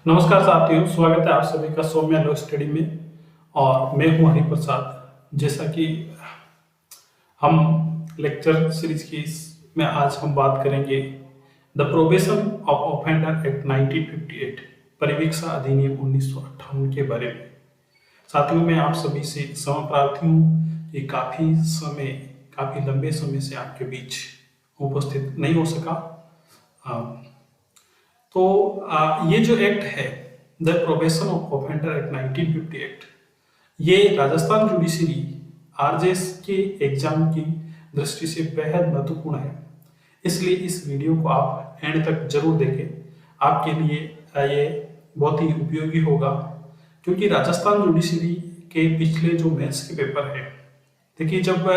नमस्कार साथियों, स्वागत है आप सभी का सौम्या लॉ स्टडी में। और मैं हूं हरिप्रसाद। जैसा कि हम लेक्चर सीरीज की में आज हम बात करेंगे the probation of offender act 1958, परिवीक्षा अधिनियम 1958 के बारे में। साथियों, मैं आप सभी से क्षमा प्रार्थी हूँ कि काफी लंबे समय से आपके बीच उपस्थित नहीं हो सका। ये जो एक्ट है the probation of offender act 1958, ये राजस्थान जुडिशरी आरजेएस के एग्जाम की दृष्टि से बेहद महत्वपूर्ण है। इसलिए इस वीडियो को आप एंड तक जरूर देखें। आपके लिए ये बहुत ही उपयोगी होगा, क्योंकि राजस्थान जुडिशरी के पिछले जो मेंस के पेपर है, देखिए जब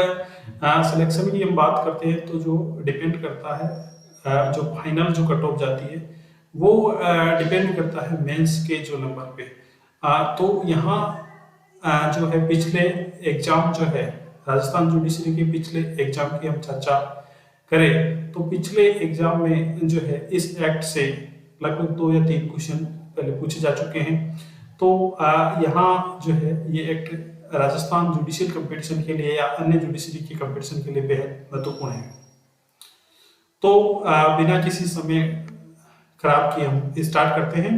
सिलेक्शन की हम बात करते हैं तो जो डिपेंड करता है जो फाइनल जो कट ऑफ जाती है वो डिपेंड करता है मेंस के जो नंबर पे। तो यहाँ जो है पिछले एग्जाम जो है राजस्थान जुडिशरी के पिछले एग्जाम की हम चर्चा करें तो पिछले एग्जाम में जो है इस एक्ट से लगभग 2 या 3 क्वेश्चन पहले पूछे जा चुके हैं। तो यहाँ जो है ये एक्ट राजस्थान जुडिशियल कंपटीशन के लिए या अन्य जुडिशरी के कंपटीशन के लिए बेहद महत्वपूर्ण है। तो बिना किसी समय खराब किए हम स्टार्ट करते हैं।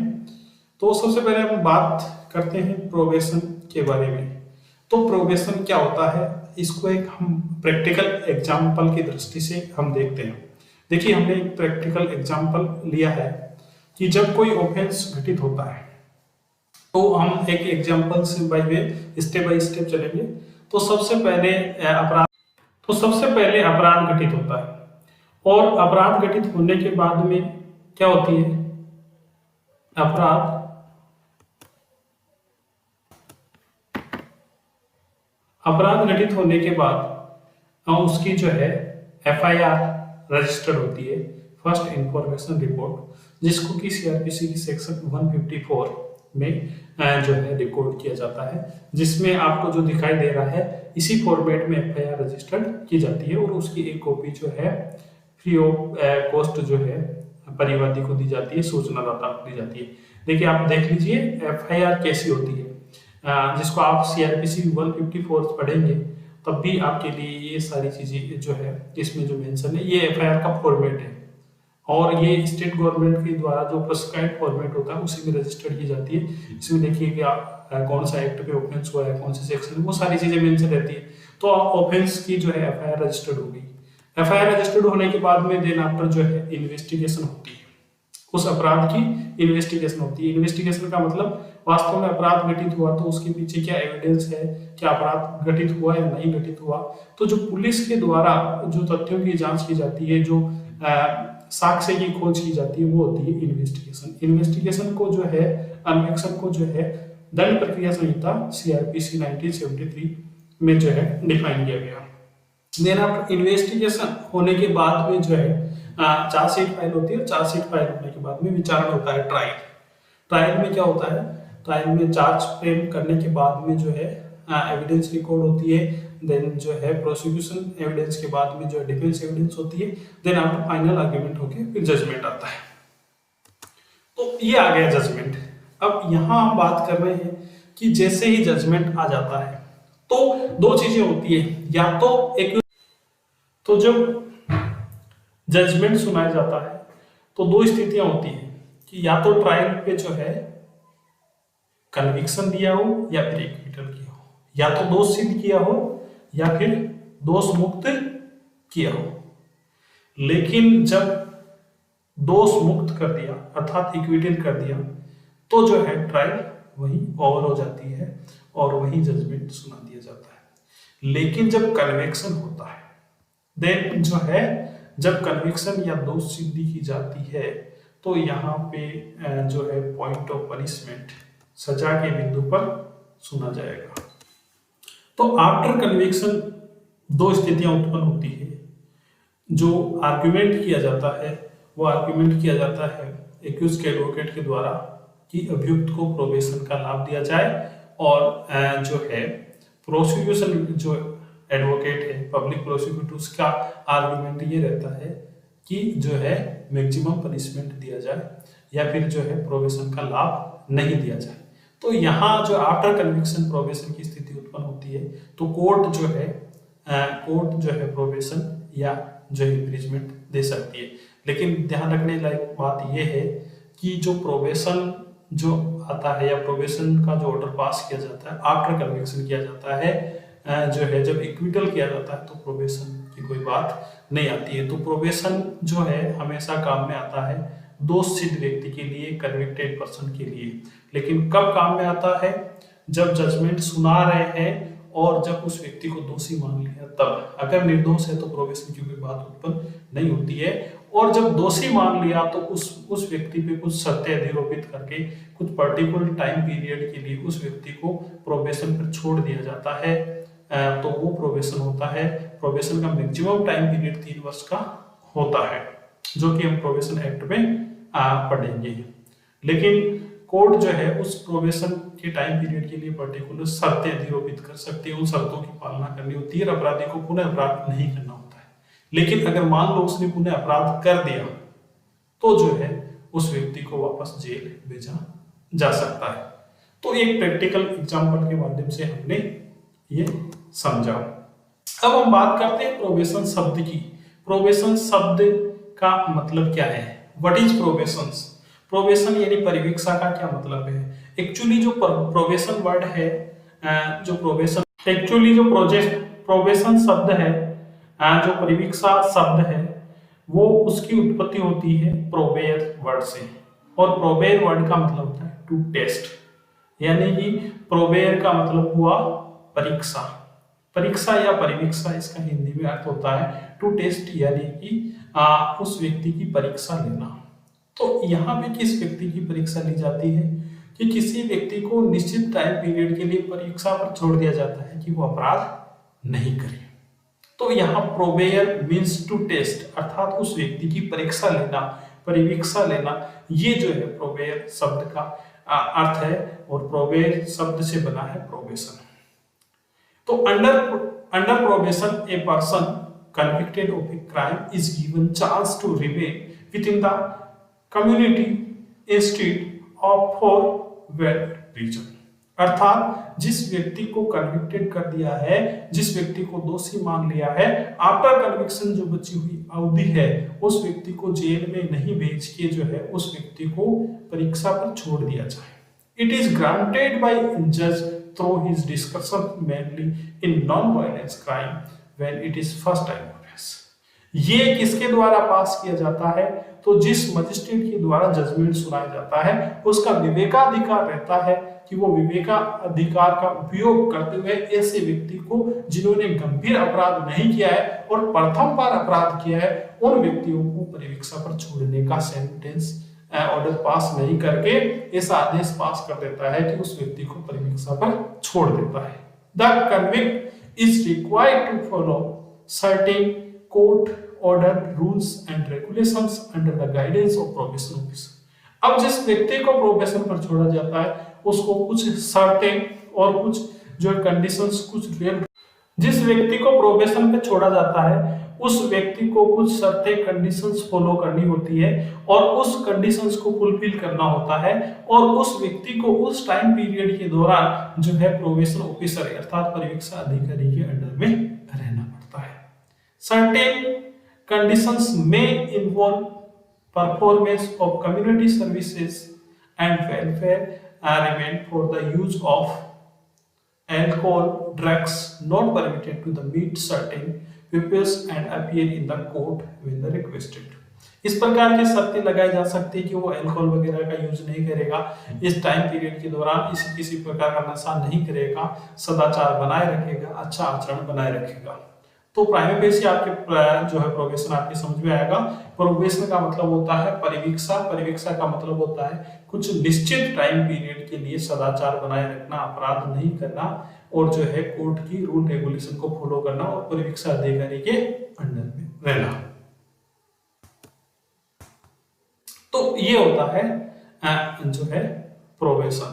तो सबसे पहले हम बात करते हैं प्रोबेशन के बारे में। तो प्रोबेशन क्या होता है, इसको एक हम प्रैक्टिकल एग्जाम्पल की दृष्टि से हम देखते हैं। देखिए, हमने एक प्रैक्टिकल एग्जाम्पल लिया है कि जब कोई ऑफेंस घटित होता है तो हम एक एग्जाम्पल से स्टेप बाय स्टेप चलेंगे। तो सबसे पहले अपराध घटित होता है, और अपराध घटित होने के बाद में क्या होती है, अपराध घटित होने के बाद उसकी जो है एफआईआर रजिस्टर्ड होती है, फर्स्ट इंफॉर्मेशन रिपोर्ट, जिसको कि सीआरपीसी की सेक्शन 154 में जो है रिकॉर्ड किया जाता है, जिसमें आपको जो दिखाई दे रहा है इसी फॉर्मेट में एफआईआर रजिस्टर्ड की जाती है और उसकी एक कॉपी जो है फ्री ऑफ कॉस्ट जो है परिवादी को दी जाती है, सूचनादाता को दी जाती है। देखिए, आप देख लीजिए एफआईआर कैसी होती है, जिसको आप सीआरपीसी 154 पढ़ेंगे तब भी आपके लिए ये सारी चीजें जो है इसमें जो मेंशन है ये एफआईआर का फॉर्मेट है, और ये स्टेट गवर्नमेंट के द्वारा जो प्रिस्क्राइब्ड फॉर्मेट होता है उसी में रजिस्टर्ड की जाती है। इसमें देखिए कि कौन सा एक्ट पे ऑफेंस हुआ है, कौन से सेक्शन, वो सारी चीजें मेंशन रहती है। तो ऑफेंस की जो है एफआईआर रजिस्टर्ड होगी। एफआईआर रजिस्टर्ड होने के बाद में देन आफ्टर जो है इन्वेस्टिगेशन होती है, उस अपराध की इन्वेस्टिगेशन होती है। इन्वेस्टिगेशन का मतलब वास्तव में अपराध घटित हुआ तो उसके पीछे क्या एविडेंस है, क्या अपराध घटित हुआ या नहीं घटित हुआ। तो जो पुलिस के द्वारा जो तथ्यों की जांच की जाती है, जो साक्ष्य की खोज की जाती है, वो होती है इन्वेस्टिगेशन। इन्वेस्टिगेशन को जो है अन्वेषण को जो है दंड प्रक्रिया संहिता सीआरपीसी 1973 में जो है डिफाइन किया गया। देन आफ्टर इन्वेस्टिगेशन होने के बाद में जो है चार्जशीट फाइल होती है। चार्जशीट फाइल होने के बाद में विचारण होता है ट्रायल। ट्रायल में क्या होता है, ट्रायल में चार्ज फ्रेम करने के बाद में जो है एविडेंस रिकॉर्ड होती है, देन जो है प्रोसिक्यूशन एविडेंस के बाद में जो है डिफेंस एविडेंस होती है, देन आफ्टर फाइनल आर्ग्यूमेंट होके फिर जजमेंट आता है। तो ये आ गया जजमेंट। अब यहाँ हम बात कर रहे हैं कि जैसे ही जजमेंट आ जाता है तो 2 चीजें होती है, या तो जब जजमेंट सुनाया जाता है तो 2 स्थितियां होती है कि या तो ट्रायल पे जो है कन्विक्शन दिया हो या फिर एक्विटल किया हो, या तो दोष सिद्ध किया हो या फिर दोष मुक्त किया हो। लेकिन जब दोष मुक्त कर दिया अर्थात एक्विटल कर दिया तो जो है ट्रायल वही ओवर हो जाती है और वही जजमेंट सुना दिया जाता है। लेकिन जब कन्विक्शन होता है, देन जो है जब कन्विक्शन या दोष सिद्धि की जाती है तो यहाँ पे जो है पॉइंट ऑफ पनिशमेंट सजा के बिंदु पर सुना जाएगा। तो आफ्टर कन्विक्शन 2 स्थितियां उत्पन्न होती है। जो आर्ग्यूमेंट किया जाता है वो आर्ग्यूमेंट किया जाता है एक्यूज के एडवोकेट के द्वारा कि अभियुक्त को प्रोबेशन का लाभ दिया जाए, और जो है प्रोसिक्यूशन जो एडवोकेट है पब्लिक प्रोसिक्यूटर उसका आर्गुमेंट ये रहता है कि जो है मैक्सिमम पनिशमेंट दिया जाए या फिर जो है प्रोबेशन का लाभ नहीं दिया जाए। तो यहाँ जो आफ्टर कन्विक्शन प्रोबेशन की स्थिति उत्पन्न होती है तो कोर्ट जो है प्रोबेशन या जो इम्पीचमेंट दे सकती है। लेकिन ध्यान रखने लायक बात यह है कि जो प्रोबेशन जो आता है या प्रोबेशन का जो ऑर्डर पास किया जाता है आफ्टर कन्विक्शन किया जाता है, जो है जब इक्विटल किया जाता है तो प्रोबेशन की कोई बात नहीं आती है। तो प्रोबेशन जो है हमेशा काम में आता है दोषसिद्ध व्यक्ति के लिए, कन्विक्टेड पर्सन के लिए। लेकिन कब काम में आता है? जब जजमेंट सुना रहे हैं और जब उस व्यक्ति को दोषी मान लिया तब। अगर निर्दोष है तो प्रोबेशन की कोई बात उत्पन्न नहीं होती है, और जब दोषी मान लिया तो उस व्यक्ति पे कुछ शर्तें अधिरोपित करके कुछ पर्टिकुलर टाइम पीरियड के लिए उस व्यक्ति को प्रोबेशन पर छोड़ दिया जाता है, तो वो प्रोबेशन होता है। प्रोबेशन का मैक्सिमम टाइम पीरियड 3 वर्ष का होता है, जो कि हम प्रोबेशन एक्ट में पढ़ेंगे। लेकिन कोर्ट जो है उस प्रोबेशन के टाइम पीरियड के लिए पर्टिकुलर शर्तें अधिरोपित कर सकती है, उन शर्तों की पालना करनी होती है, अपराधी को पुनः अपराध नहीं करना होता है। लेकिन अगर मान लो उसने पुनः अपराध कर दिया तो जो है उस व्यक्ति को वापस जेल भेजा जा सकता है। तो एक प्रैक्टिकल एग्जाम्पल के माध्यम से हमने ये समझा। अब हम बात करते हैं प्रोबेशन शब्द की। प्रोबेशन शब्द का मतलब क्या है? What is probation? प्रोबेशन यानी परिवीक्षा का क्या मतलब है? एक्चुअली जो प्रोबेशन वर्ड है, जो प्रोबेशन शब्द है, जो परिवीक्षा शब्द है, वो उसकी उत्पत्ति होती है प्रोबेयर वर्ड से। और प्रोबेयर वर्ड का मतलब होता है टू टेस्ट, यानी कि प्रोबेयर का मतलब हुआ परीक्षा। परीक्षा या परिवीक्षा इसका हिंदी में अर्थ होता है टू टेस्ट, यानी कि उस व्यक्ति की परीक्षा लेना। तो यहाँ पे किस व्यक्ति की परीक्षा ली जाती है? कि किसी व्यक्ति को निश्चित टाइम पीरियड के लिए परीक्षा पर छोड़ दिया जाता है कि वो अपराध नहीं करे। तो यहाँ प्रोबेयर मीन्स टू टेस्ट, अर्थात उस व्यक्ति की परीक्षा लेना, परिवीक्षा लेना, ये जो है प्रोबेयर शब्द का अर्थ है। और प्रोबेयर शब्द से बना है प्रोबेशन। तो under probation a person convicted of a crime is given chance to remain within the community instead of for valid reason। अर्थात जिस व्यक्ति को कन्विक्टेड कर दिया है, जिस व्यक्ति को दोषी मान लिया है, आफ्टर कन्विक्शन जो बची हुई अवधि है उस व्यक्ति को जेल में नहीं भेज के जो है उस व्यक्ति को परीक्षा पर छोड़ दिया जाए। इट इज ग्रांटेड बाय जज through his discussion mainly in non violence crime when it is first time offense। ये किसके द्वारा पास किया जाता है? तो जिस मजिस्ट्रेट के द्वारा जजमेंट सुनाया जाता है उसका विवेकाधिकार रहता है कि वो विवेकाधिकार का उपयोग करते हुए ऐसे व्यक्ति को जिन्होंने गंभीर अपराध नहीं किया है और प्रथम बार अपराध किया है उन व्यक्तियों को परिवीक्षा पर छोड़ने का सेंटेंस ऑर्डर पास नहीं करके ऐसा आदेश पास कर देता है कि उस व्यक्ति को परिवीक्षा पर छोड़ देता है। The convict is required to follow certain court order rules and regulations under the guidance of probation officer। अब जिस व्यक्ति को प्रोबेशन पर छोड़ा जाता है उसको कुछ शर्तें और कुछ जो कंडीशंस, कुछ रियल, जिस व्यक्ति को प्रोबेशन पे छोड़ा जाता है उस व्यक्ति को कुछ शर्तें, कंडीशंस फॉलो करनी होती है और उस कंडीशंस को फुलफिल करना होता है और उस व्यक्ति को उस टाइम पीरियड के दौरान जो है प्रोबेशन ऑफिसर अर्थात परिवीक्षा अधिकारी के अंडर में रहना पड़ता है। सर्टेन कंडीशंस में involve performance of community services and welfare arrangement for the use of alcohol, drugs not permitted to the meet certain purpose and appear in the court when the requested। इस प्रकार की शर्तें लगाई जा सकती है कि वो अल्कोहल वगैरह का यूज नहीं करेगा इस टाइम पीरियड के दौरान, किसी प्रकार का नशा नहीं करेगा, सदाचार बनाए रखेगा, अच्छा आचरण बनाए रखेगा। तो प्राइमरी बेस आपके जो है प्रोबेशन आपके समझ में आएगा। प्रोबेशन का मतलब होता है परिवीक्षा, परिवीक्षा का मतलब होता है कुछ निश्चित टाइम पीरियड के लिए सदाचार बनाए रखना, अपराध नहीं करना और जो है कोर्ट की रूल रेगुलेशन को फॉलो करना और परिवीक्षा अधिकारी के अंडर में रहना। तो ये होता है जो है प्रोबेशन।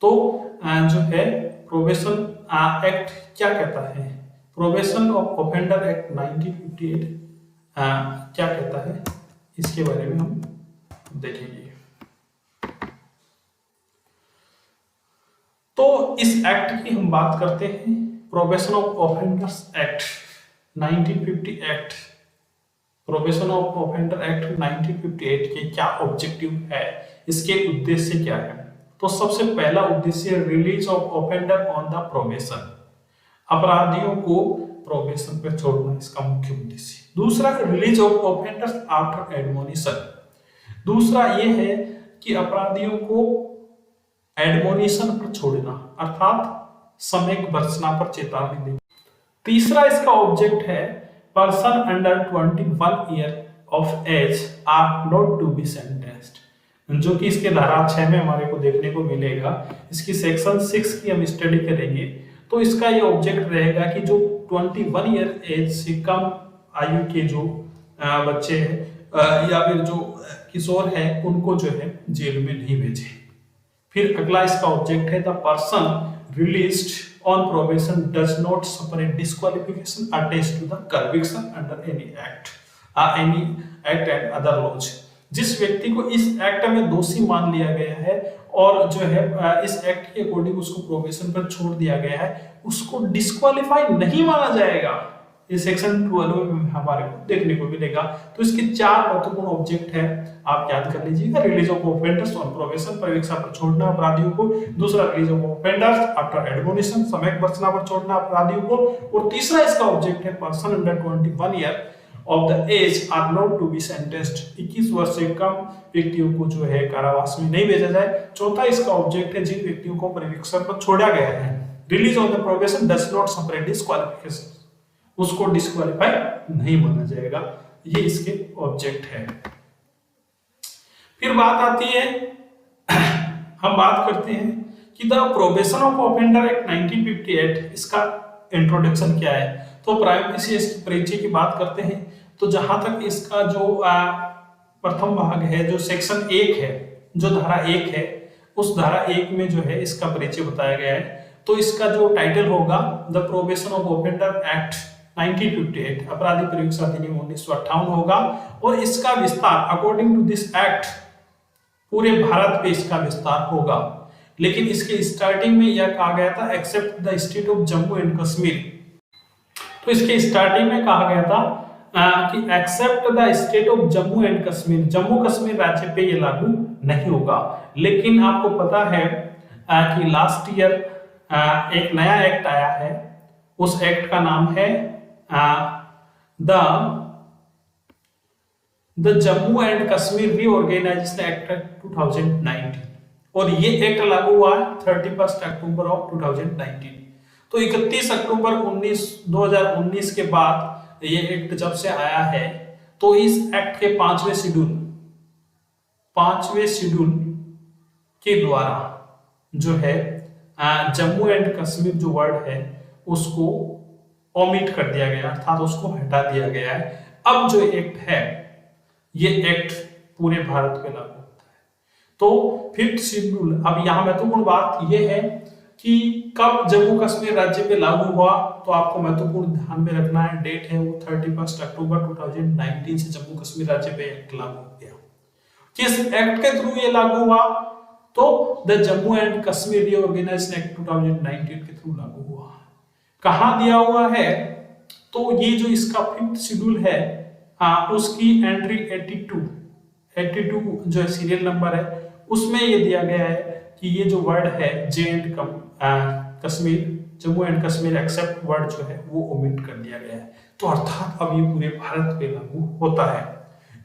तो जो है प्रोबेशन एक्ट क्या कहता है? प्रोबेशन ऑफ ऑफेंडर एक्ट 1958 क्या कहता है इसके बारे में हम देखेंगे। तो इस एक्ट की हम बात करते हैं, probation of offenders act 1950 act. Probation of offender act 1958 के क्या ऑब्जेक्टिव है, इसके उद्देश्य क्या है? तो सबसे पहला उद्देश्य release of offender on the probation, अपराधियों को प्रोबेशन पर छोड़ना इसका मुख्य उद्देश्य। दूसरा release of offenders after admonition, दूसरा यह है कि अपराधियों को एडमोनिशन पर छोड़ना अर्थात समय बरसना पर चेतावनी देना। तीसरा इसका ऑब्जेक्ट है person under 21 year of age are not to be sentenced, जो कि इसके धारा 6 में हमारे को देखने को मिलेगा। इसकी सेक्शन 6 की हम स्टडी करेंगे। तो इसका ये ऑब्जेक्ट रहेगा कि जो 21 ईयर एज से कम आयु के जो बच्चे हैं या फिर जो किशोर है उनको जो है जेल में नहीं भेजे। फिर अगला इसका ऑब्जेक्ट है the person released on probation does not suffer a disqualification attached to the conviction under any act and other laws, जिस व्यक्ति को इस एक्ट में दोषी मान लिया गया है और जो है इस एक्ट के अकॉर्डिंग उसको प्रोबेशन पर छोड़ दिया गया है, उसको डिस्क्वालीफाई नहीं माना जाएगा। इस सेक्शन 12 में हमारे को देखने को मिलेगा। तो इसके 4 महत्वपूर्ण ऑब्जेक्ट है, आप याद कर लीजिएगा। Release of offenders on probation, परीक्षा पर छोड़ना अपराधियों को। दूसरा release of offenders after admonition, समय बरसना पर छोड़ना अपराधियों को। और तीसरा इसका ऑब्जेक्ट है person under 21 year of the age are not to be sentenced, 21 वर्ष से कम व्यक्तियों को जो है कारावास में नहीं भेजा जाए। चौथा इसका ऑब्जेक्ट है जिन व्यक्तियों को परीक्षा पर छोड़ा गया है, release on the probation does not suffer disqualification, उसको डिस्क्वालीफाई नहीं माना जाएगा। ये इसके ऑब्जेक्ट है। फिर बात आती है, हम बात करते हैं कि the probation of offender act 1958, इसका इंट्रोडक्शन क्या है। तो प्राइमरी से इसकी परिचय की बात करते हैं। तो जहां तक इसका जो प्रथम भाग है, जो सेक्शन 1 है, जो धारा 1 है, उस धारा 1 में जो है इसका परिचय बताया गया है। तो इसका जो टाइटल होगा the probation of offender act 1958, अपराधी परीक्षा अधिनियम 1958 होगा। और इसका विस्तार अकॉर्डिंग टू दिस एक्ट पूरे भारत पे इसका विस्तार होगा। लेकिन इसके स्टार्टिंग में यह कहा गया था except the state of Jammu and Kashmir. तो इसके स्टार्टिंग में कहा गया था कि except the state of Jammu and Kashmir, Jammu Kashmir राज्य पे ये लागू नहीं होगा। लेकिन आपको पता है कि लास्ट ईयर एक नया एक्ट आया है, उस एक्ट का नाम है the Jammu and Kashmir reorganisation act 2019, और ये एक्ट लागू हुआ 31 अक्टूबर ऑफ 2019। तो 31 अक्टूबर 2019 के बाद ये एक्ट जब से आया है, तो इस एक्ट के 5वें शेड्यूल के द्वारा जो है जम्मू एंड कश्मीर जो वर्ड है उसको ओमिट कर दिया गया, अर्थात उसको हटा दिया गया है। अब जो एक्ट है, ये एक्ट पूरे भारत पे लागू होता है। तो 5th शेड्यूल, अब यहाँ महत्वपूर्ण बात यह है कि कब जम्मू कश्मीर राज्य पे लागू हुआ, तो आपको महत्वपूर्ण ध्यान में रखना है, डेट है वो 31 अक्टूबर 2019 से जम्मू कश्मीर राज्य पे एक्ट लागू हो गया। किस एक्ट के थ्रू ये लागू हुआ, तो the Jammu and Kashmir reorganisation act 2019 के थ्रू लागू हुआ। कहां दिया हुआ है, तो ये जो इसका 5th शेड्यूल है उसकी एंट्री 82 जो सीरियल नंबर है, उसमें ये दिया गया है कि ये जो वर्ड है J and Kashmir, Jammu and Kashmir except word जो है वो ओमिट कर दिया गया है। तो अर्थात अब ये पूरे भारत पे लागू होता है।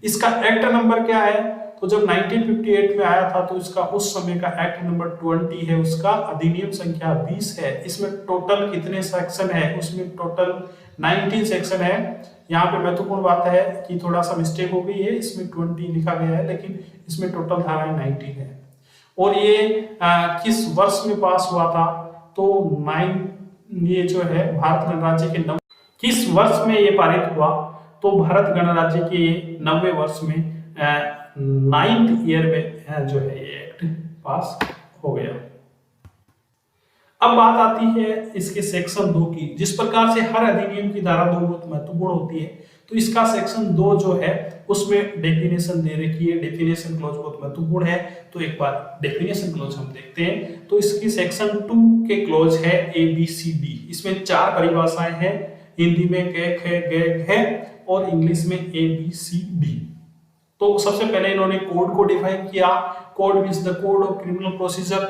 इसका एक्ट नंबर क्या है, तो जब 1958 में आया था तो इसका उस समय का एक्ट नंबर 20 है, उसका अधिनियम संख्या 20 है। इसमें टोटल कितने सेक्शन है, उसमें टोटल 19 सेक्शन है। यहाँ पे महत्वपूर्ण बात है कि थोड़ा सा मिस्टेक हो गई है, इसमें 20 लिखा गया है, लेकिन इसमें टोटल धाराएं 19 है। और ये किस वर्ष में पास हुआ था, तो ये जो है भारत गणराज्य के किस वर्ष में ये पारित हुआ, तो भारत गणराज्य के 90वें वर्ष में 9th ईयर में जो है ये एक्ट पास हो गया। अब बात आती है इसके सेक्शन 2 की। जिस प्रकार से हर अधिनियम की धारा 2 बहुत महत्वपूर्ण होती है, तो इसका सेक्शन 2 जो है उसमें डेफिनेशन दे रखी है। डेफिनेशन क्लॉज बहुत महत्वपूर्ण है, तो एक बार डेफिनेशन क्लॉज हम देखते हैं। तो इसकी सेक्शन 2 के क्लॉज है ABCD। इसमें 4 परिभाषाएं हैं, हिंदी में कैक है, गैग है और इंग्लिश में ABCD। तो सबसे पहले इन्होंने कोड को डिफाइन किया। Code means the code of criminal procedure,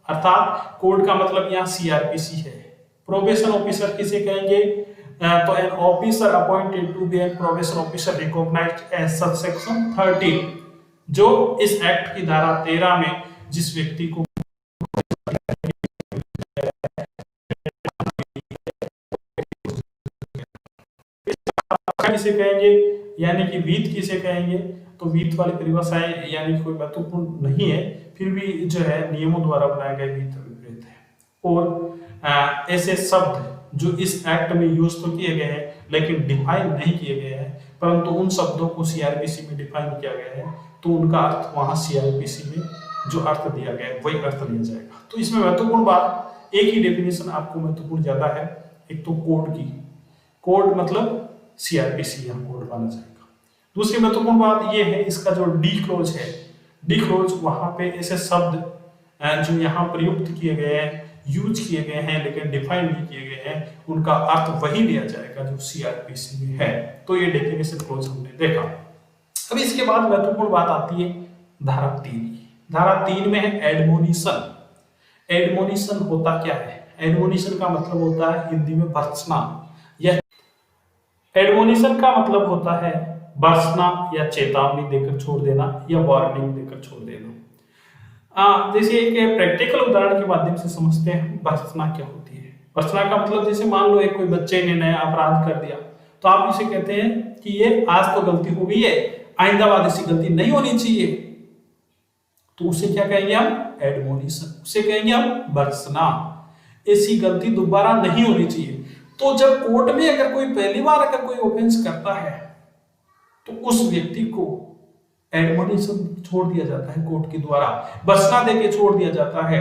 अर्थात कोड का मतलब यहाँ CRPC है। प्रोबेशन ऑफिसर किसे कहेंगे? तो an officer appointed to be an probation officer recognised as subsection 13, जो इस एक्ट की धारा 13 में जिस व्यक्ति को किसे कहेंगे, यानी कि वीत किसे कहेंगे? तो वीत वाली परिभाषाएं यानी कोई महत्वपूर्ण नहीं है, फिर भी जो है नियमों द्वारा बनाए गए वीत विपरीत है। और ऐसे शब्द जो इस एक्ट में यूज तो किए गए हैं लेकिन डिफाइन नहीं किए गए हैं, परंतु उन शब्दों को CRPC में डिफाइन किया गया है, तो उनका अर्थ वहां CRPC में जो अर्थ दिया गया है वही अर्थ लिया जाएगा। तो इसमें महत्वपूर्ण बात, एक ही डेफिनेशन आपको महत्वपूर्ण ज्यादा है। एक तो कोड की, कोड मतलब CRPC यहाँ कोड माना जाएगा। दूसरी महत्वपूर्ण बात यह है, इसका जो डी क्लोज है, डी क्लोज वहां पे ऐसे शब्द जो यहाँ प्रयुक्त किए गए हैं, यूज किए गए हैं लेकिन डिफाइन नहीं किए गए हैं, उनका अर्थ वही लिया जाएगा जो CRPC में है। तो ये डेफिनेशन क्लोज हमने देखा। अब इसके बाद महत्वपूर्ण बात आती है धारा 3। धारा 3 में है एडमोनिशन। एडमोनिशन होता क्या है? एडमोनिशन का मतलब होता है हिंदी में भर्त्सना। यह एडमोनिशन का मतलब होता है भर्त्सना या चेतावनी देकर छोड़ देना या वार्निंग देकर छोड़ देना। जैसे एक प्रैक्टिकल उदाहरण के माध्यम से समझते हैं भर्त्सना क्या होती है। भर्त्सना का मतलब जैसे मान लो एक कोई बच्चे ने नया अपराध कर दिया, तो आप इसे कहते हैं कि ये आज तो गलती हो गई है, आइंदा बाद ऐसी गलती नहीं होनी चाहिए, तो उसे क्या कहेंगे हम? एडमोनिशन। उसे कहेंगे हम भर्त्सना। ऐसी गलती दोबारा नहीं होनी चाहिए। तो जब कोर्ट में अगर कोई पहली बार अगर कोई ऑफेंस करता है तो उस व्यक्ति को एडमोनिशन छोड़ दिया जाता है, कोर्ट के द्वारा भर्त्सना देके छोड़ दिया जाता है।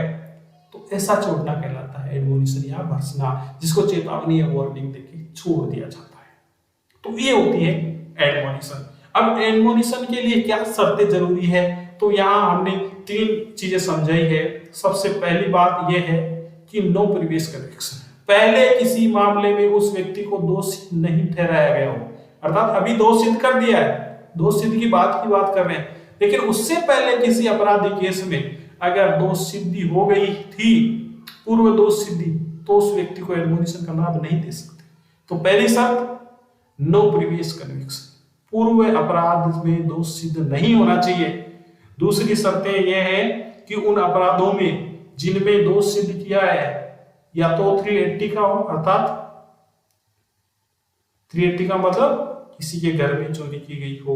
तो ऐसा छोड़ना कहलाता है एडमोनिशन या भर्त्सना, जिसको चेतावनी या वार्निंग देके छोड़ दिया जाता है। तो ये होती है एडमोनिशन। अब एडमोनिशन के लिए क्या शर्तें जरूरी है? तो यहाँ हमने 3 चीजें समझाई है। सबसे पहली बात यह है कि नो प्रीवियस कन्विक्शन, पहले किसी मामले में उस व्यक्ति को दोषी नहीं ठहराया गया हो, अर्थात अभी दोष सिद्ध कर दिया है, दोष सिद्ध की बात कर रहे हैं, लेकिन उससे पहले किसी अपराधी केस में अगर दोष सिद्धि हो गई थी, पूर्व दोष सिद्धि, तो उस व्यक्ति को एडमोनिशन का लाभ नहीं दे सकते। तो पहली शर्त नो प्रीवियस कन्विक्शन, पूर्व अपराध में दोष सिद्ध नहीं होना चाहिए। दूसरी शर्तें यह है कि उन अपराधों में जिनमें दोष सिद्ध किया है या तो 380 का हो, अर्थात 380 का मतलब किसी के घर में चोरी की गई हो,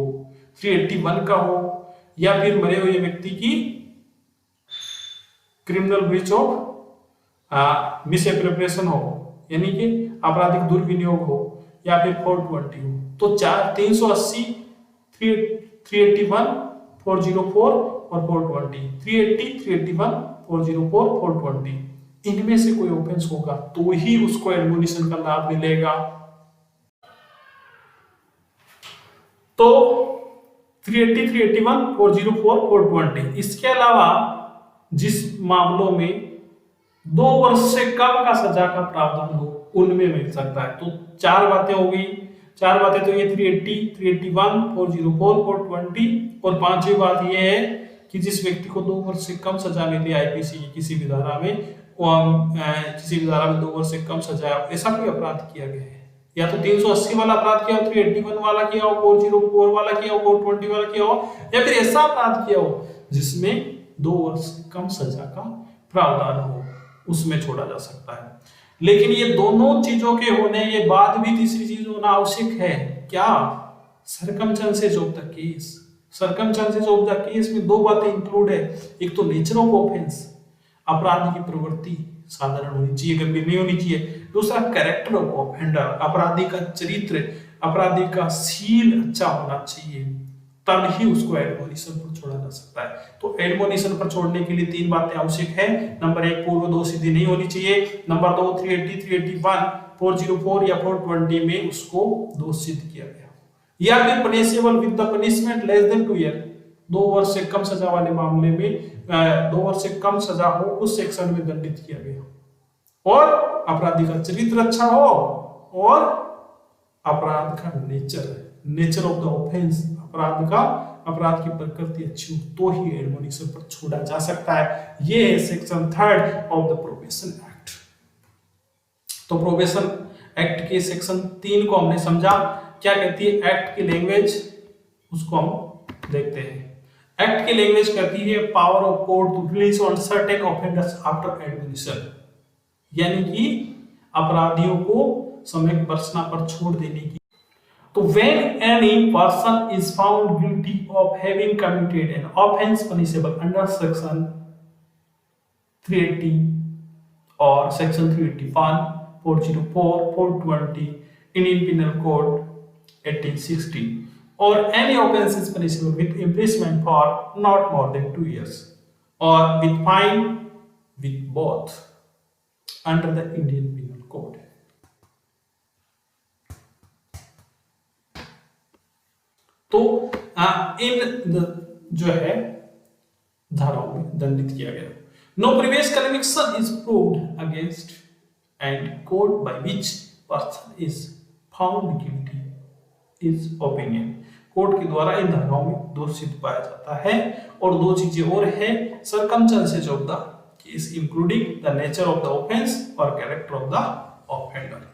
381 का हो, या फिर मरे हुए व्यक्ति की क्रिमिनल ब्रीच ऑफ मिसएप्रोप्रिएशन हो, यानी कि आपराधिक दुर्विनियोग हो, या फिर 420 हो। तो 380, 381, 404 और 420, 380, 381, 404, 420, इनमें से कोई ऑफेंस होगा तो ही उसको एडमोनिशन का लाभ मिलेगा। तो 380, 381, 404, 420, इसके अलावा जिस मामलों में 2 वर्ष से कम का सजा का प्रावधान हो उनमें मिल सकता है। तो 4 बातें हो गई, 4 बातें तो ये 380, 381, 404, 420, और 5वीं बात ये है कि जिस व्यक्ति को 2 वर्ष से कम सजा मिली आईपीसी की किसी भी धारा में, किसी भी धारा में 2 वर्ष से कम सजा, ऐसा कोई अपराध किया गया है, या तो 380 वाला अपराध किया हो, 381 वाला किया हो, 404 वाला किया हो, 420 वाला किया हो, या फिर ऐसा अपराध किया हो जिसमें 2 वर्ष से कम सजा का प्रावधान हो, उसमें छोड़ा जा सकता है। लेकिन ये दोनों चीजों के होने के बाद भी तीसरी चीज होना आवश्यक है। क्या? Circumstances of the case. Circumstances of the case में 2 बातें इंक्लूड है। एक तो नेचर ऑफ ऑफेंस, अपराध की प्रवृत्ति साधारण होनी चाहिए, गंभीर नहीं होनी चाहिए। दूसरा कैरेक्टर ऑफ ऑफेंडर, अपराधी का चरित्र, अपराधी का सील अच्छा होना चाहिए, तब ही उसको एडमोनिशन पर छोड़ा जा सकता है। तो एडमोनिशन पर छोड़ने के लिए 3 बातें आवश्यक है। नंबर 1, पूर्व दोष सिद्धि नहीं होनी चाहिए। नंबर 2, 380, 381, 404 या 420 में उसको दोष सिद्ध किया गया। या फिर punishable with the punishment less than 2 year, 2 वर्ष से कम सजा वाले मामले में 2 वर्ष से कम सजा हो उस सेक्शन में दंडित किया गया, और अपराधी का चरित्र अच्छा हो, और अपराध का नेचर ऑफ द ऑफेंस, अपराध की प्रकृति अच्छी हो तो ही एडमोनिशन पर छोड़ा जा सकता है। ये है section 3 of the probation act. तो प्रोबेशन एक्ट के सेक्शन 3 को हमने समझा, क्या कहती है एक्ट की लैंग्वेज, उसको हम देखते हैं। एक्ट की लैंग्वेज कहती है power of court to release on certain offenders after admonition, यानी कि अपराधियों को समय बरसना पर छोड़ देने की। तो when any person is found guilty of having committed an offense punishable under section 380 or section 381, 404, 420 Indian Penal Code 1860, or any offense is punishable with imprisonment for not more than 2 years or with fine, with both under the Indian Penal Code. तो इन जो है धाराओं में दंडित किया गया। No previous conviction is proved against and court by which person is found guilty is opinion, court के द्वारा इन धाराओं में दोष सिद्ध पाया जाता है। और दो चीजें और है, circumstances of the case including the nature of the offence और कैरेक्टर ऑफ द ऑफेंडर।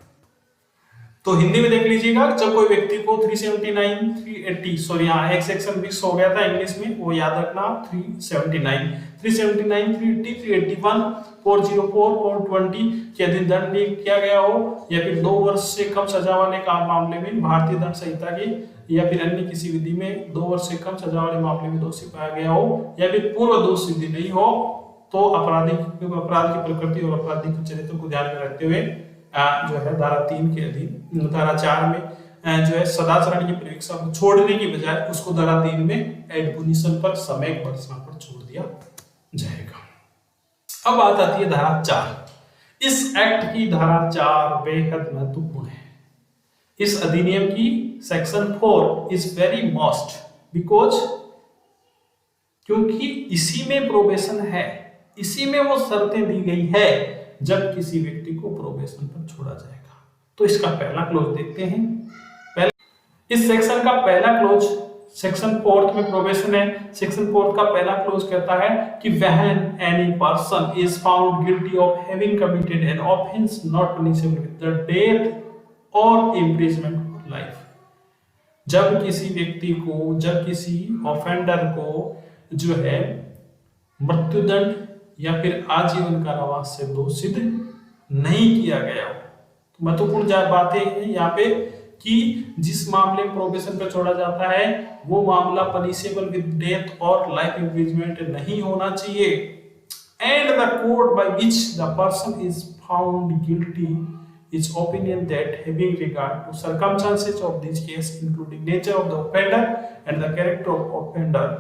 तो हिंदी में देख लीजिएगा, जब कोई व्यक्ति को 379, 380, सॉरी यहाँ एक सेक्शन मिक्स हो गया था इंग्लिश में, वो याद रखना, 379, 380, 381, 404, 420 के अधीन दंड किया गया हो, या फिर 2 वर्ष से कम सजा वाले का मामले में भारतीय दंड संहिता की या फिर अन्य किसी विधि में 2 वर्ष से कम सजा वाले मामले में दोषी पाया गया हो, या फिर पूर्व दोष सिद्धि नहीं हो, तो अपराध की प्रकृति और अपराधी के चरित्र को ध्यान में रखते हुए जो है धारा 3 के अधीन, धारा 4 में जो है सदाचरण की परीक्षा को छोड़ने की बजाय उसको धारा 3 में एडमोनिशन पर समय बरसना पर छोड़ दिया जाएगा। अब बात आती है धारा 4। इस एक्ट की धारा 4 बेहद महत्वपूर्ण है। इस अधिनियम की section 4 is very must because, क्योंकि इसी में प्रोबेशन है, इसी में वो शर्तें दी गई है जब किसी व्यक्ति को प्रोबेशन पर छोड़ा जाएगा। तो इसका पहला क्लोज देखते हैं। इस सेक्शन का पहला क्लोज सेक्शन 4 में प्रोबेशन है। सेक्शन 4 का पहला क्लोज कहता है कि when any person is found guilty of having committed an offence not punishable with the death और इम्प्रिजनमेंट फॉर लाइफ, जब किसी व्यक्ति को, जब किसी ऑफेंडर को जो है मृत्युदंड या फिर आजीवन कारावास से दोष सिद्ध नहीं किया गया हो। तो महत्वपूर्ण बातें हैं यहाँ पे कि जिस मामले में प्रोबेशन पर छोड़ा जाता है वो मामला पनिशेबल विद डेथ और लाइफ इम्प्रिजनमेंट नहीं होना चाहिए। And the court by which the person is found guilty is opinion that having regard to circumstances of this case including nature of the offender and the character of offender,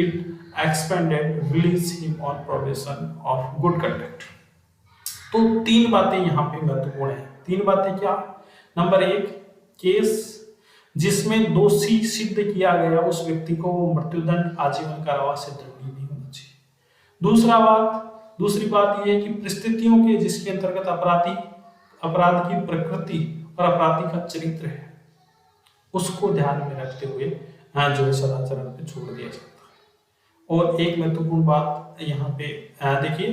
it expanded release him on probation of good conduct। तो 3 बातें यहाँ पे महत्वपूर्ण है। 3 बातें क्या? Number 1, case जिसमें दोषी सिद्ध किया गया उस व्यक्ति को वो मृत्युदंड, आजीवन कारावास से दंडित नहीं होना चाहिए। दूसरी बात यह है कि परिस्थितियों के जिसके अंतर्गत अपराध की प्रकृति और अपराधी का चरित्र है उसको ध्यान में रखते हुए जो है सदाचरण पे छोड़ दिया जाता है। और एक महत्वपूर्ण बात यहाँ पे देखिए,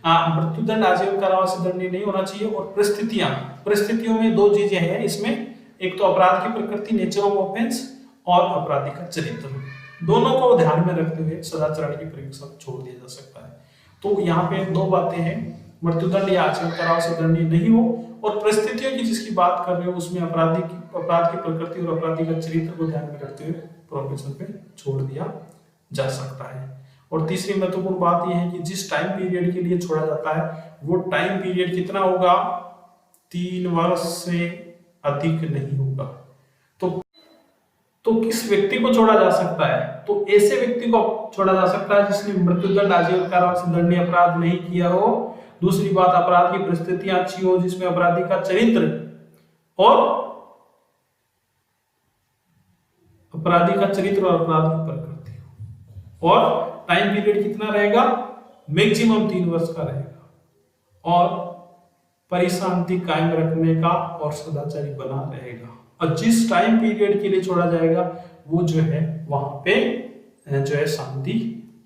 मृत्युदंड, आजीवन कारावास से दंडित नहीं होना चाहिए। और परिस्थितियों में 2 चीजें हैं इसमें, एक तो अपराध की प्रकृति, नेचर ऑफ ऑफेंस, और अपराधी का चरित्र, दोनों को ध्यान में रखते हुए सदाचरण की परीक्षा छोड़ दिया जा सकता है। तो यहाँ पे 2 बातें हैं, मृत्युदंड या आजीवन कारावास से दंडित नहीं हो, और परिस्थितियों की जिसकी बात कर रहे हो उसमें अपराध की प्रकृति और अपराधी का चरित्र को ध्यान में रखते हुए प्रोबेशन पे छोड़ दिया जा सकता है। और तीसरी महत्वपूर्ण बात यह है कि जिस टाइम पीरियड के लिए छोड़ा जाता है वो टाइम पीरियड कितना होगा? 3 वर्ष से अधिक नहीं होगा। तो किस व्यक्ति को छोड़ा जा सकता है? तो ऐसे व्यक्ति को छोड़ा जा सकता है जिसने मृत्युदंड, आजीवन कारावास से दंडनीय अपराध नहीं किया हो। दूसरी बात, अपराध की परिस्थितियां अच्छी हो जिसमें अपराधी का चरित्र और अपराधी का चरित्र और अपराध की प्रकृति हो, और टाइम पीरियड कितना रहेगा, मैक्सिमम 3 वर्ष का रहेगा, और परिशांति कायम रखने का और सदाचारी बना रहेगा। और जिस टाइम पीरियड के लिए छोड़ा जाएगा वो जो है वहां पे जो है शांति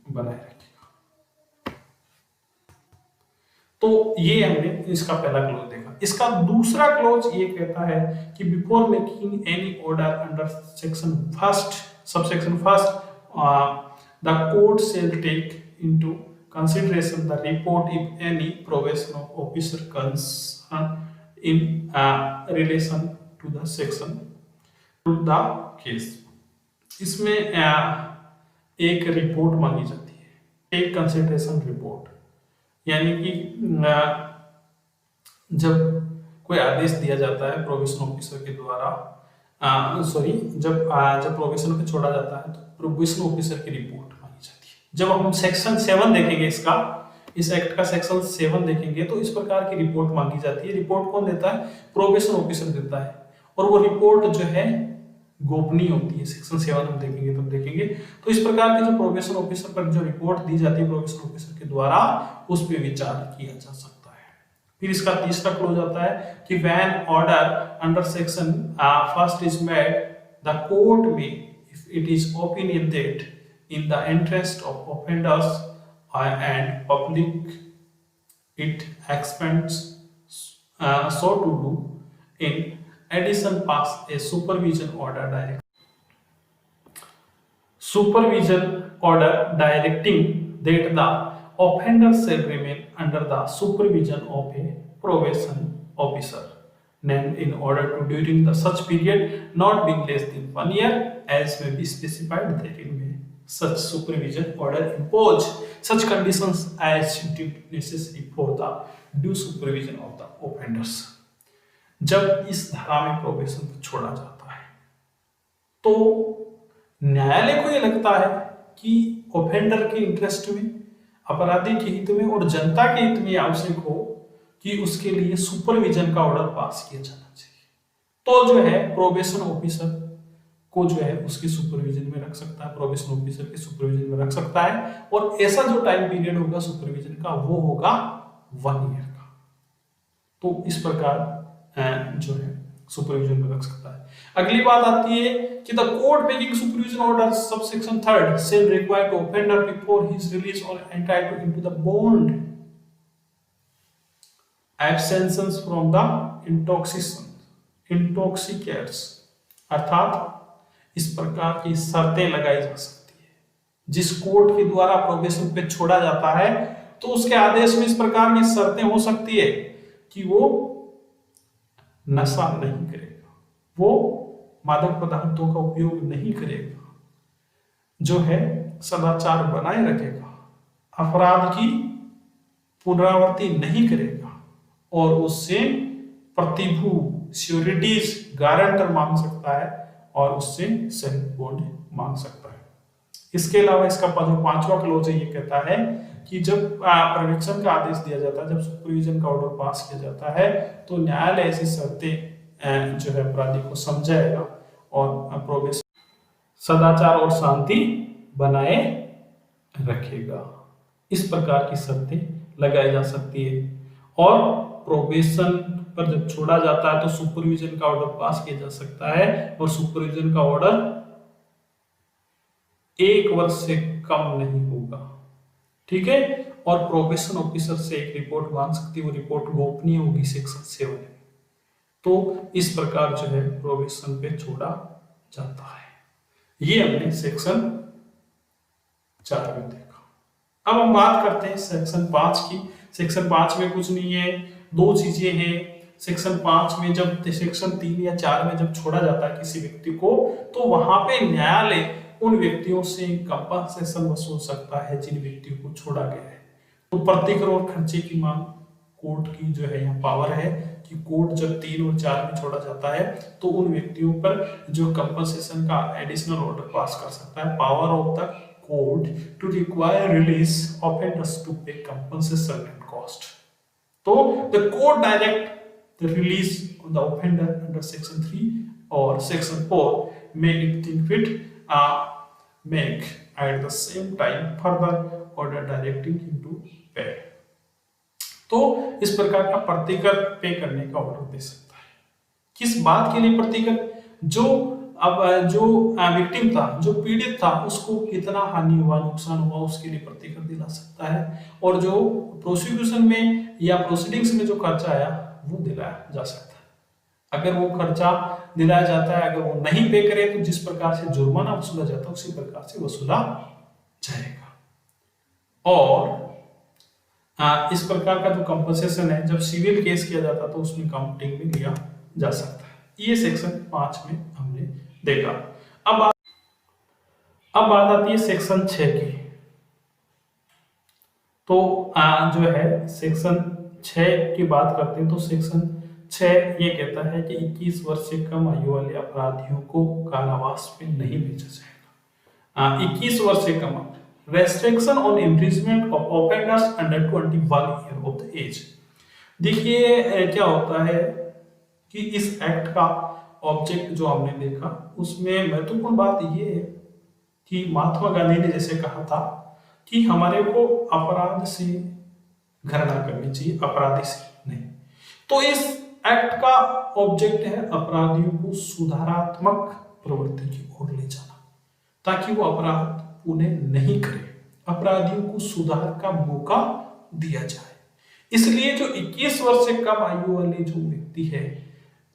बनाए रखेगा। तो ये हमने इसका पहला क्लोज देखा। इसका दूसरा क्लोज ये कहता है कि before making any order under section first subsection first the court shall take into consideration the report if any probation officer concerned in relation to the section to the case। इसमें एक report मांगी जाती है, एक consideration report, यानी कि जब कोई आदेश दिया जाता है प्रोबेशन ऑफिसर के द्वारा, जब प्रोबेशन पे छोड़ा जाता है तो प्रोबेशन ऑफिसर की रिपोर्ट मांगी जाती है। जब हम सेक्शन 7 देखेंगे, इस एक्ट का सेक्शन 7 देखेंगे तो इस प्रकार की रिपोर्ट मांगी जाती है। रिपोर्ट कौन देता है, प्रोबेशन ऑफिसर देता है, और वो रिपोर्ट जो है गोपनीय होती है। सेक्शन 7 हम देखेंगे तब देखेंगे। तो इस प्रकार की जो प्रोबेशन ऑफिसर पर जो रिपोर्ट दी जाती है प्रोबेशन ऑफिसर के द्वारा, उस पर विचार किया जा सकता है। फिर इसका तीसरा क्लोज आता है कि when order under section first is made the court में if it is opinion that in the interest of offenders and public it expects so to do in addition pass a supervision order directing that the offender shall remain under the supervision of a probation officer named in order to during the such period not being less than 1 year as may be specified therein may such supervision order impose such conditions as deemed necessary for the due supervision of the offenders। जब इस धारा में probation को छोड़ा जाता है तो न्यायालय को यह लगता है कि ऑफेंडर के इंटरेस्ट में, अपराधी के हित में और जनता के हित में आवश्यक हो कि उसके लिए सुपरविजन का ऑर्डर पास किया जाना चाहिए, तो जो है प्रोबेशन ऑफिसर को जो है उसके सुपरविजन में रख सकता है, प्रोबेशन ऑफिसर के सुपरविजन में रख सकता है, और ऐसा जो टाइम पीरियड होगा सुपरविजन का वो होगा 1 ईयर का। तो इस प्रकार जो है सुपरविजन में रख सकता है। अगली बात आती है कि the court making supervision order subsection 3 shall require to offender before his release और entitled into the bond abstentions from the intoxicates, अर्थात इस प्रकार की शर्तें लगाई जा सकती है। जिस कोर्ट के द्वारा प्रोबेशन पे छोड़ा जाता है तो उसके आदेश में इस प्रकार की शर्तें हो सकती है कि वो नशा नहीं करेगा, वो मादक पदार्थों का उपयोग नहीं करेगा, जो है सदाचार बनाए रखेगा, अपराध की पुनरावृत्ति नहीं करेगा, और उससे प्रतिभू श्योरिटीज गारंटर मांग सकता है और उससे सेल्फ बॉन्ड मांग सकता है। इसके अलावा इसका जो 5वां क्लोज है ये कहता है कि जब प्रोटेक्शन का आदेश दिया जाता है, जब सुपरविजन का ऑर्डर पास किया जाता है तो न्यायालय ऐसी शर्तें जो है अपराधी को समझाएगा और प्रोबेशन सदाचार और शांति बनाए रखेगा। इस प्रकार की शर्तें लगाई जा सकती है, और प्रोबेशन पर जब छोड़ा जाता है तो सुपरविजन का ऑर्डर पास किया जा सकता है, और सुपरविजन का ऑर्डर 1 वर्ष से कम नहीं होगा, ठीक है। और प्रोबेशन ऑफिसर से एक रिपोर्ट मांग सकती है, वो रिपोर्ट गोपनीय होगी सेक्शन 7 में। तो इस प्रकार जो है प्रोबेशन पे छोड़ा जाता है। ये हमने सेक्शन 4 में देखा। अब हम बात करते हैं सेक्शन 5 की। सेक्शन 5 में कुछ नहीं है, 2 चीजें हैं। सेक्शन 5 में जब सेक्शन 3 या 4 में जब छोड़ा जाता है किसी व्यक्ति को, तो वहां पे न्यायालय उन व्यक्तियों से कंपनसेशन वसूल सकता है जिन व्यक्तियों को छोड़ा गया है। तो प्रति करोड़ खर्चे की मांग कोर्ट की जो है यहाँ पावर है कि कोर्ट जब 3 और 4 में छोड़ा जाता है तो उन व्यक्तियों पर जो कंपनसेशन का एडिशनल ऑर्डर पास कर सकता है। Power of the court to require release offenders to pay compensation and cost. तो the court direct the release of the offender under section 3 or section 4 may it think make at the same time further order directing him to pay। तो इस प्रकार का प्रतिकर पे करने का order दे सकता है। किस बात के लिए प्रतिकर? जो विक्टिम था, जो पीड़ित था, उसको कितना हानि हुआ, नुकसान हुआ, उसके लिए प्रतिकर दिला सकता है। और जो प्रोसिक्यूशन में या प्रोसीडिंग्स में जो खर्चा आया वो दिलाया जा सकता है। अगर वो खर्चा दिलाया जाता है, अगर वो नहीं पे करे तो जिस प्रकार से जुर्माना वसूला जाता है उसी प्रकार से वसूला जाएगा। और इस प्रकार का जो कंपनसेशन है जब सिविल केस किया जाता तो उसमें काउंटिंग में लिया जा सकता है। ये सेक्शन 5 में हमने देखा। अब बात आती है सेक्शन 6 की। तो जो है सेक्शन 6 की बात करते हैं तो सेक्शन 6 ये कहता है कि 21 वर्ष से कम आयु वाले अपराधियों को कारावास में नहीं भेजा जाएगा। 21 वर्ष से कम। Restriction on imprisonment of offenders under 21 year of the age. देखिए क्या होता है कि इस एक्ट का ऑब्जेक्ट जो हमने देखा उसमें महत्वपूर्ण बात ये है कि महात्मा गांधी ने जैसे कहा था कि हमारे को अपराध से घृणा करनी चाहिए, अपराधी से नहीं। तो इस एक्ट का ऑब्जेक्ट है अपराधियों को सुधारात्मक प्रवृत्ति की ओर ले जाना, ताकि वो अपराध पुनः नहीं करे, अपराधियों को सुधार का मौका दिया जाए। इसलिए जो 21 वर्ष से कम आयु वाले जो व्यक्ति है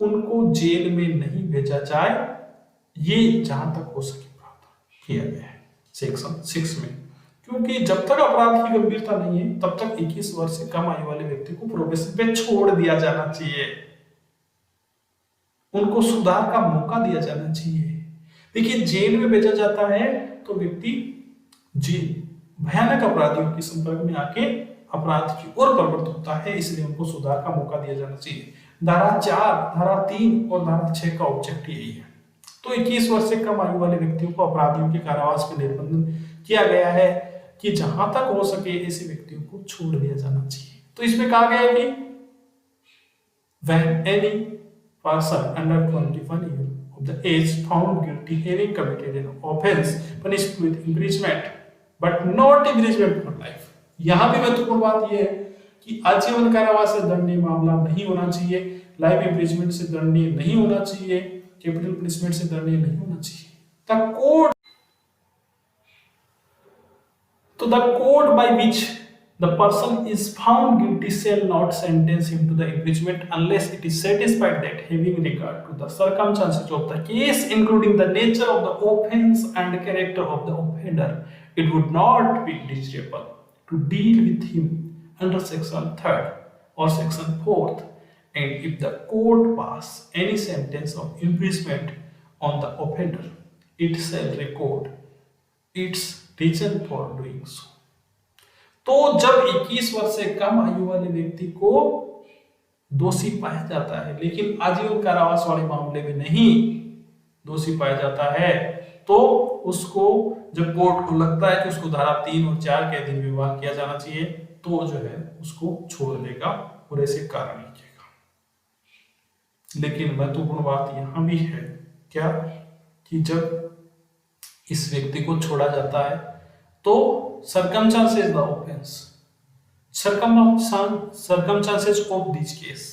उनको जेल में नहीं भेजा जाए, ये जहां तक हो सके प्रावधान किया गया है सेक्शन 6 में। क्योंकि जब तक अपराध की गंभीरता नहीं है तब तक 21 वर्ष से कम आयु वाले व्यक्ति को प्रोबेशन पे छोड़ दिया जाना चाहिए, उनको सुधार का मौका दिया जाना चाहिए। देखिए जेल में भेजा जाता है तो व्यक्ति भयानक अपराधियों के संपर्क में आके अपराध की ओर प्रवृत्त होता है, इसलिए उनको सुधार का मौका दिया जाना चाहिए। धारा 4, धारा 3 और धारा 6 का ऑब्जेक्ट यही है। तो 21 वर्ष से कम आयु वाले व्यक्तियों को अपराधियों के कारावास में निर्बंधन किया गया है कि जहां तक हो सके ऐसे व्यक्तियों को छोड़ दिया जाना चाहिए। तो इसमें कहा गया है कि when any person under 21 years of the age found guilty having committed an offense punished with imprisonment but not imprisonment for life। यहां भी महत्वपूर्ण बात यह है कि आजीवन कारावास से दंडनीय मामला नहीं होना चाहिए, लाइफ इम्प्रिजमेंट से दंडनीय नहीं होना चाहिए, कैपिटल पनिशमेंट से दंडनीय नहीं होना चाहिए। The code by which the person is found guilty shall not sentence him to the imprisonment unless it is satisfied that having regard to the circumstances of the case, including the nature of the offense and character of the offender, it would not be desirable to deal with him under section 3rd or section 4th, and if the court pass any sentence of imprisonment on the offender, it shall record its reason for doing so। तो जब 21 वर्ष से कम आयु वाले व्यक्ति को दोषी पाया जाता है लेकिन आजीवन कारावास वाले मामले में नहीं दोषी पाया जाता है, तो उसको जब कोर्ट को लगता है कि उसको धारा 3 और 4 के अधीन विवाह किया जाना चाहिए तो जो है उसको छोड़ देगा और ऐसे कारण लिखेगा। लेकिन महत्वपूर्ण बात यहां भी है क्या कि जब इस व्यक्ति को छोड़ा जाता है तो circumstances the offense, circumstances of this case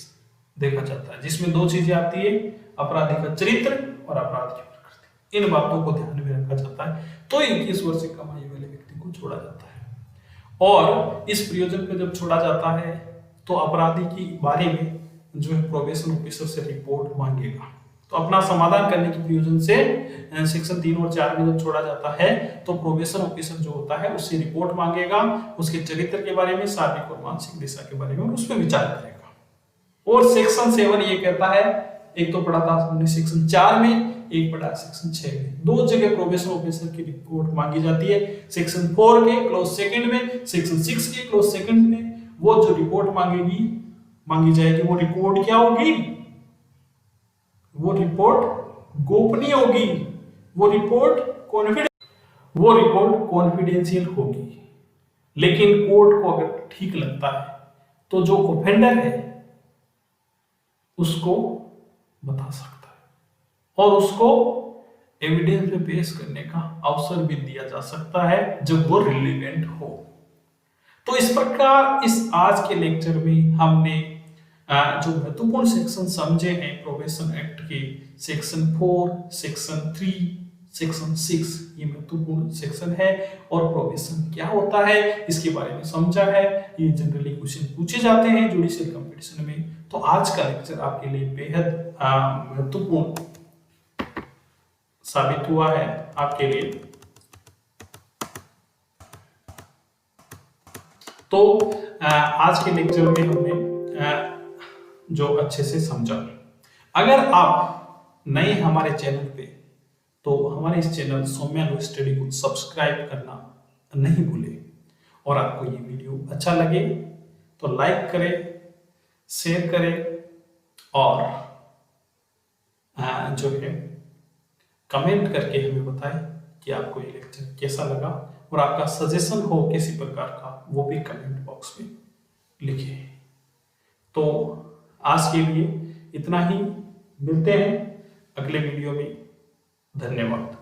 देखा जाता है, जिसमें दो चीजें आती है, अपराधी का चरित्र और अपराध की प्रकृति। इन बातों को ध्यान में रखा जाता है तो 21 वर्ष से कम आयु वाले व्यक्ति को छोड़ा जाता है। और इस प्रयोजन पे जब छोड़ा जाता है तो अपराधी के बारे में जो है प्रोबेशन ऑफिसर से रिपोर्ट मांगेगा। तो अपना समाधान करने के प्रयोजन से सेक्शन 3 और 4 में जब छोड़ा जाता है तो प्रोबेशन ऑफिसर जो होता है उससे रिपोर्ट मांगेगा, उसके चरित्र के बारे में, शारीरिक और मानसिक दिशा के बारे में, और उस पर विचार करेगा। और सेक्शन 7 ये कहता है, एक तो पढ़ा था हमने सेक्शन 4 में, एक पढ़ा सेक्शन 6 में, दो जगह प्रोबेशन ऑफिसर की रिपोर्ट मांगी जाती है। सेक्शन 4 के क्लोज सेकंड में, सेक्शन 6 के क्लोज सेकंड में वो जो रिपोर्ट मांगी जाएगी वो रिपोर्ट क्या होगी? वो रिपोर्ट गोपनीय होगी, वो रिपोर्ट कॉन्फिडेंशियल होगी। लेकिन कोर्ट को अगर ठीक लगता है तो जो ऑफेंडर है उसको बता सकता है और उसको एविडेंस पे बेस करने का अवसर भी दिया जा सकता है जब वो रिलेवेंट हो। तो इस प्रकार इस आज के लेक्चर में हमने जो महत्वपूर्ण सेक्शन समझे हैं प्रोबेशन एक्ट के, सेक्शन 4, सेक्शन 3, सेक्शन 6, ये महत्वपूर्ण सेक्शन है। और प्रोबेशन क्या होता है इसके बारे में समझा है। ये जनरली क्वेश्चन पूछे जाते हैं जुडिशियल कंपटीशन में। तो आज का लेक्चर आपके लिए बेहद महत्वपूर्ण साबित हुआ है आपके लिए। तो आज के लेक्चर में हमने जो अच्छे से समझा। अगर आप नए हमारे चैनल पे, तो हमारे इस चैनल सौम्या लॉ स्टडी को सब्सक्राइब करना नहीं भूलें। और आपको ये वीडियो अच्छा लगे तो लाइक करें, शेयर करें और जो है कमेंट करके हमें बताएं कि आपको ये लेक्चर कैसा लगा। और आपका सजेशन हो किसी प्रकार का, वो भी कमेंट बॉक्स में लिखें। तो आज के लिए इतना ही, मिलते हैं अगले वीडियो में। धन्यवाद।